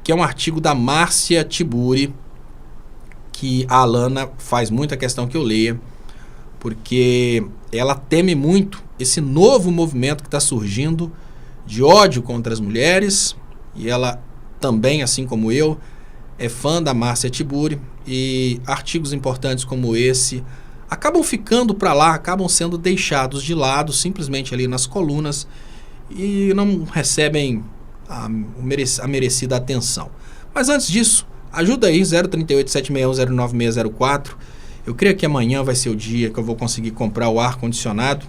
que é um artigo da Márcia Tiburi, que a Alana faz muita questão que eu leia, porque ela teme muito esse novo movimento que está surgindo de ódio contra as mulheres, e ela também, assim como eu, é fã da Márcia Tiburi, e artigos importantes como esse acabam ficando para lá, acabam sendo deixados de lado, simplesmente ali nas colunas, e não recebem a merecida atenção. Mas antes disso, ajuda aí, 038-761-09604. Eu creio que amanhã vai ser o dia que eu vou conseguir comprar o ar-condicionado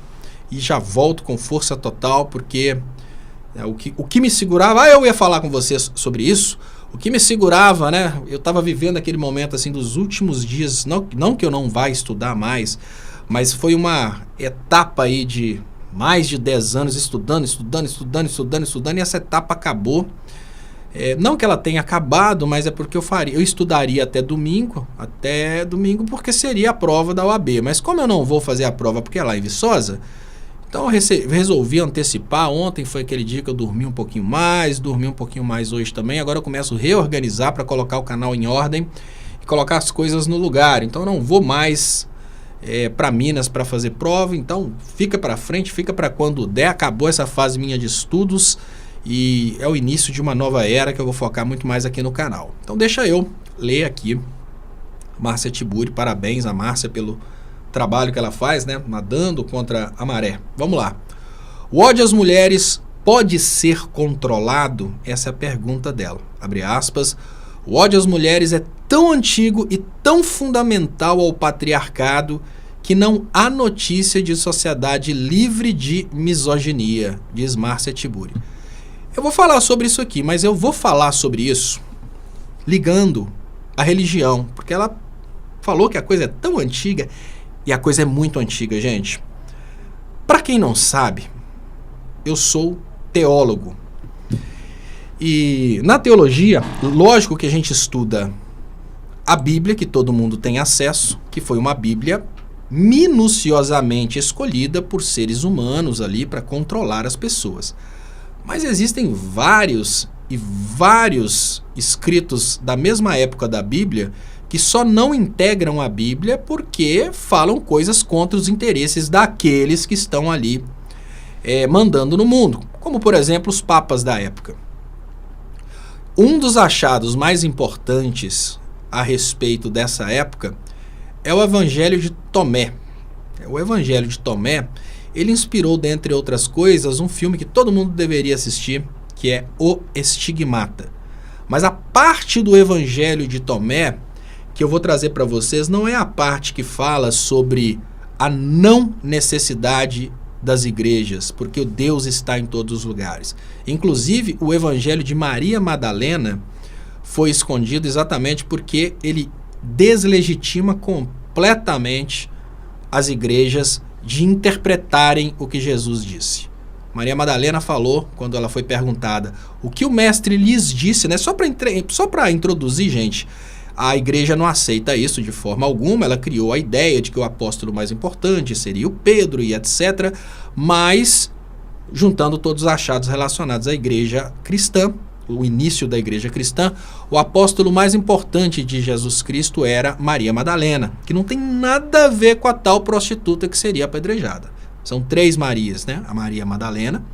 e já volto com força total, porque o que me segurava... eu ia falar com vocês sobre isso. O que me segurava, né? Eu estava vivendo aquele momento assim dos últimos dias, não que eu não vá estudar mais, mas foi uma etapa aí de mais de 10 anos estudando, e essa etapa acabou. Não que ela tenha acabado, mas é porque eu estudaria até domingo, porque seria a prova da OAB. Mas como eu não vou fazer a prova porque é lá em Viçosa, então eu resolvi antecipar. Ontem foi aquele dia que eu dormi um pouquinho mais hoje também. Agora eu começo a reorganizar para colocar o canal em ordem e colocar as coisas no lugar. Então eu não vou mais para Minas para fazer prova, então fica para frente, fica para quando der. Acabou essa fase minha de estudos e é o início de uma nova era que eu vou focar muito mais aqui no canal. Então deixa eu ler aqui Márcia Tiburi. Parabéns a Márcia pelo trabalho que ela faz, né? Nadando contra a maré. Vamos lá. O ódio às mulheres pode ser controlado? Essa é a pergunta dela. Abre aspas. O ódio às mulheres é tão antigo e tão fundamental ao patriarcado que não há notícia de sociedade livre de misoginia, diz Márcia Tiburi. Eu vou falar sobre isso aqui, mas eu vou falar sobre isso ligando a religião, porque ela falou que a coisa é tão antiga, e a coisa é muito antiga, gente. Para quem não sabe, eu sou teólogo. E na teologia, lógico que a gente estuda a Bíblia, que todo mundo tem acesso, que foi uma Bíblia minuciosamente escolhida por seres humanos ali para controlar as pessoas. Mas existem vários escritos da mesma época da Bíblia que só não integram a Bíblia porque falam coisas contra os interesses daqueles que estão ali mandando no mundo, como por exemplo os papas da época. Um dos achados mais importantes a respeito dessa época é o Evangelho de Tomé. O Evangelho de Tomé, ele inspirou, dentre outras coisas, um filme que todo mundo deveria assistir, que é O Estigmata. Mas a parte do Evangelho de Tomé que eu vou trazer para vocês não é a parte que fala sobre a não necessidade das igrejas, porque o Deus está em todos os lugares. Inclusive, o Evangelho de Maria Madalena foi escondido exatamente porque ele deslegitima completamente as igrejas de interpretarem o que Jesus disse. Maria Madalena falou, quando ela foi perguntada o que o mestre lhes disse, né? Só para introduzir, gente, a igreja não aceita isso de forma alguma. Ela criou a ideia de que o apóstolo mais importante seria o Pedro e etc. Mas, juntando todos os achados relacionados à igreja cristã, o início da igreja cristã, o apóstolo mais importante de Jesus Cristo era Maria Madalena, que não tem nada a ver com a tal prostituta que seria apedrejada. São 3 Marias, né? A Maria Madalena,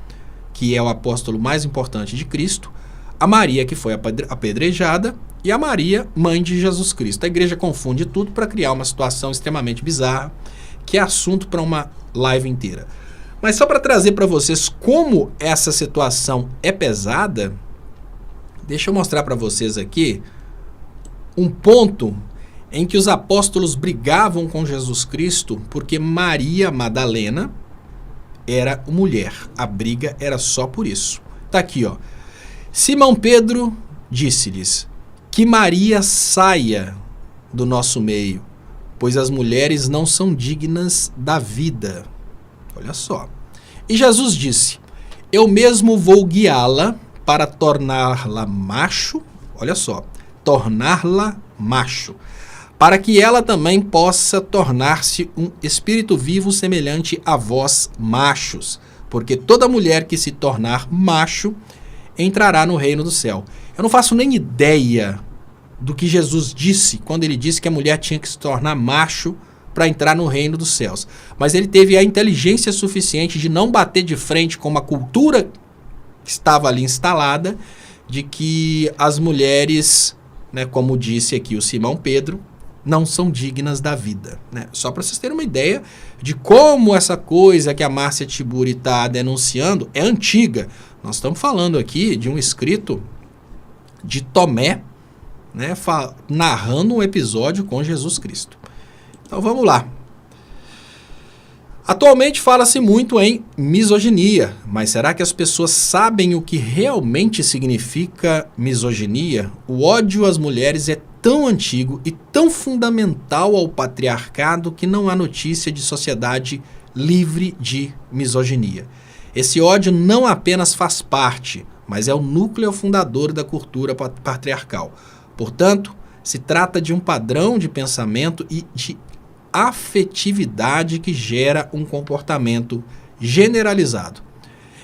que é o apóstolo mais importante de Cristo, a Maria que foi apedrejada e a Maria, mãe de Jesus Cristo. A igreja confunde tudo para criar uma situação extremamente bizarra, que é assunto para uma live inteira. Mas só para trazer para vocês como essa situação é pesada, deixa eu mostrar para vocês aqui um ponto em que os apóstolos brigavam com Jesus Cristo porque Maria Madalena era mulher. A briga era só por isso. Tá aqui, ó. Simão Pedro disse-lhes: que Maria saia do nosso meio, pois as mulheres não são dignas da vida. Olha só. E Jesus disse: eu mesmo vou guiá-la para torná-la macho. Olha só. Torná-la macho, para que ela também possa tornar-se um espírito vivo semelhante a vós, machos, porque toda mulher que se tornar macho entrará no reino do céu. Eu não faço nem ideia do que Jesus disse quando ele disse que a mulher tinha que se tornar macho para entrar no reino dos céus. Mas ele teve a inteligência suficiente de não bater de frente com uma cultura que estava ali instalada, de que as mulheres, né, como disse aqui o Simão Pedro, não são dignas da vida. Né? Só para vocês terem uma ideia de como essa coisa que a Márcia Tiburi está denunciando é antiga. Nós estamos falando aqui de um escrito de Tomé, né, narrando um episódio com Jesus Cristo. Então vamos lá. Atualmente fala-se muito em misoginia, mas será que as pessoas sabem o que realmente significa misoginia? O ódio às mulheres é tão antigo e tão fundamental ao patriarcado que não há notícia de sociedade livre de misoginia. Esse ódio não apenas faz parte, mas é o núcleo fundador da cultura patriarcal. Portanto, se trata de um padrão de pensamento e de afetividade que gera um comportamento generalizado.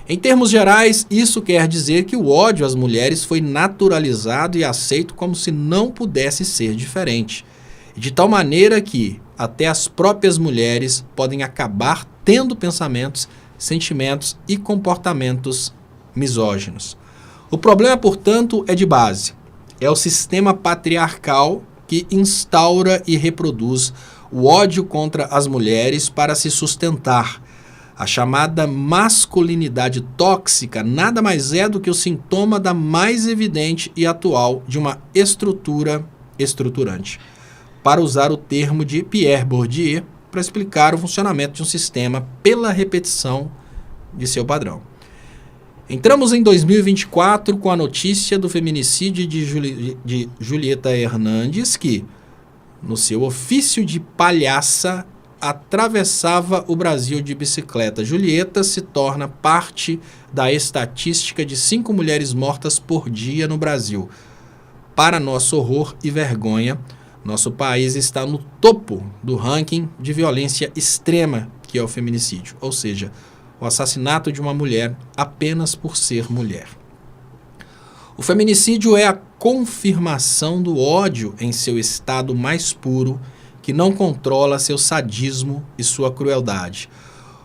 Em termos gerais, isso quer dizer que o ódio às mulheres foi naturalizado e aceito como se não pudesse ser diferente. De tal maneira que até as próprias mulheres podem acabar tendo pensamentos, sentimentos e comportamentos misóginos. O problema, portanto, é de base. É o sistema patriarcal que instaura e reproduz o ódio contra as mulheres para se sustentar. A chamada masculinidade tóxica nada mais é do que o sintoma da mais evidente e atual de uma estrutura estruturante. Para usar o termo de Pierre Bourdieu para explicar o funcionamento de um sistema pela repetição de seu padrão. Entramos em 2024 com a notícia do feminicídio de Julieta Hernandes, que, no seu ofício de palhaça, atravessava o Brasil de bicicleta. Julieta se torna parte da estatística de 5 mulheres mortas por dia no Brasil. Para nosso horror e vergonha, nosso país está no topo do ranking de violência extrema, que é o feminicídio, ou seja, o assassinato de uma mulher apenas por ser mulher. O feminicídio é a confirmação do ódio em seu estado mais puro, que não controla seu sadismo e sua crueldade.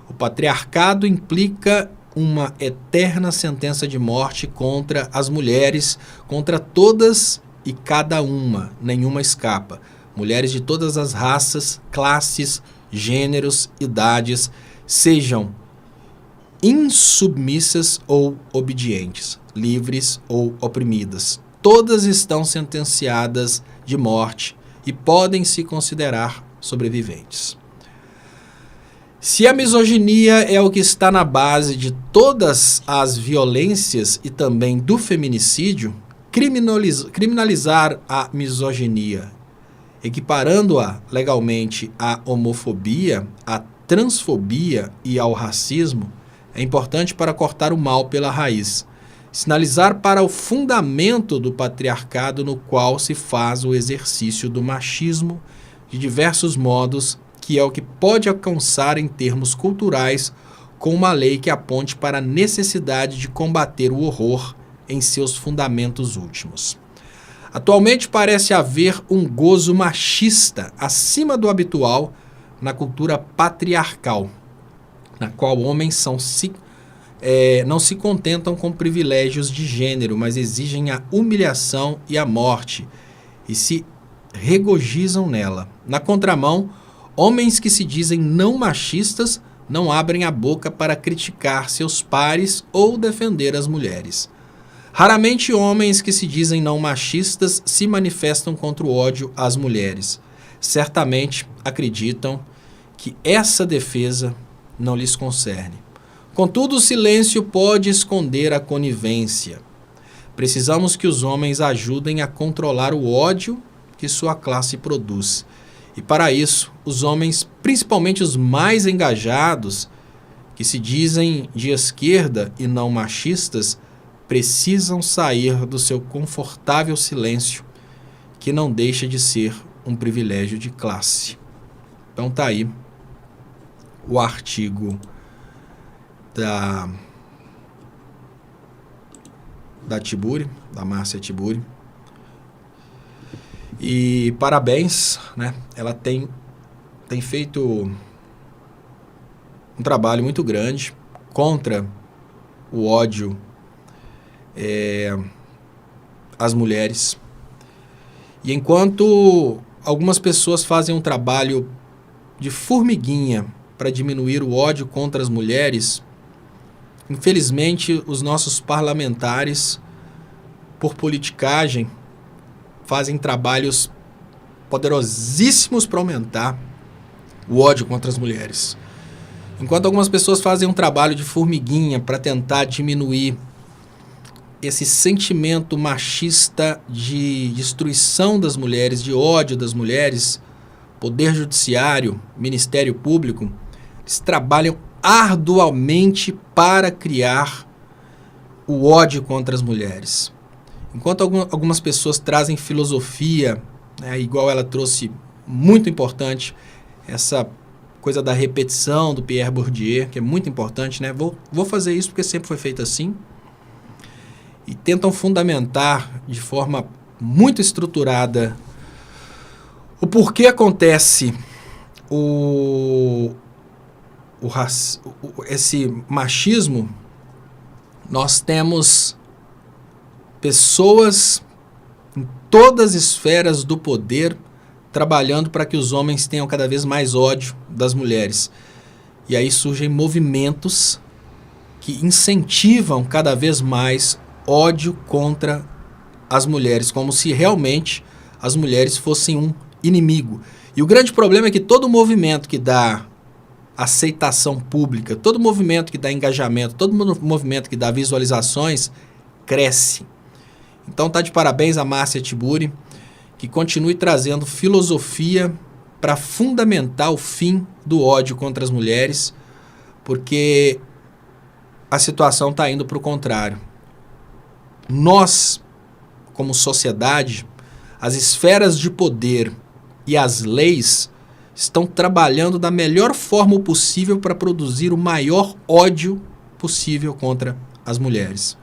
O patriarcado implica uma eterna sentença de morte contra as mulheres, contra todas e cada uma, nenhuma escapa. Mulheres de todas as raças, classes, gêneros, idades, sejam insubmissas ou obedientes, livres ou oprimidas. Todas estão sentenciadas de morte e podem se considerar sobreviventes. Se a misoginia é o que está na base de todas as violências e também do feminicídio, criminalizar a misoginia, equiparando-a legalmente à homofobia, à transfobia e ao racismo, é importante para cortar o mal pela raiz. Sinalizar para o fundamento do patriarcado no qual se faz o exercício do machismo de diversos modos, que é o que pode alcançar em termos culturais com uma lei que aponte para a necessidade de combater o horror em seus fundamentos últimos. Atualmente parece haver um gozo machista acima do habitual na cultura patriarcal, na qual homens não se contentam com privilégios de gênero, mas exigem a humilhação e a morte, e se regozijam nela. Na contramão, homens que se dizem não machistas não abrem a boca para criticar seus pares ou defender as mulheres. Raramente homens que se dizem não machistas se manifestam contra o ódio às mulheres. Certamente acreditam que essa defesa não lhes concerne. Contudo, o silêncio pode esconder a conivência. Precisamos que os homens ajudem a controlar o ódio que sua classe produz. E para isso, os homens, principalmente os mais engajados, que se dizem de esquerda e não machistas, precisam sair do seu confortável silêncio, que não deixa de ser um privilégio de classe. Então tá aí o artigo da Tiburi, da Márcia Tiburi. E parabéns, né? Ela tem feito um trabalho muito grande contra o ódio às mulheres. E enquanto algumas pessoas fazem um trabalho de formiguinha para diminuir o ódio contra as mulheres, infelizmente os nossos parlamentares, por politicagem, fazem trabalhos poderosíssimos para aumentar o ódio contra as mulheres. Enquanto algumas pessoas fazem um trabalho de formiguinha para tentar diminuir esse sentimento machista de destruição das mulheres, de ódio das mulheres, Poder Judiciário, Ministério Público, eles trabalham arduamente para criar o ódio contra as mulheres. Enquanto algumas pessoas trazem filosofia, né, igual ela trouxe, muito importante, essa coisa da repetição do Pierre Bourdieu, que é muito importante, né? Vou fazer isso porque sempre foi feito assim. E tentam fundamentar de forma muito estruturada o porquê acontece esse machismo. Nós temos pessoas em todas as esferas do poder trabalhando para que os homens tenham cada vez mais ódio das mulheres. E aí surgem movimentos que incentivam cada vez mais ódio contra as mulheres, como se realmente as mulheres fossem um inimigo. E o grande problema é que todo movimento que dá aceitação pública, todo movimento que dá engajamento, todo movimento que dá visualizações, cresce. Então tá de parabéns a Márcia Tiburi, que continue trazendo filosofia para fundamentar o fim do ódio contra as mulheres, porque a situação está indo para o contrário. Nós, como sociedade, as esferas de poder e as leis estão trabalhando da melhor forma possível para produzir o maior ódio possível contra as mulheres.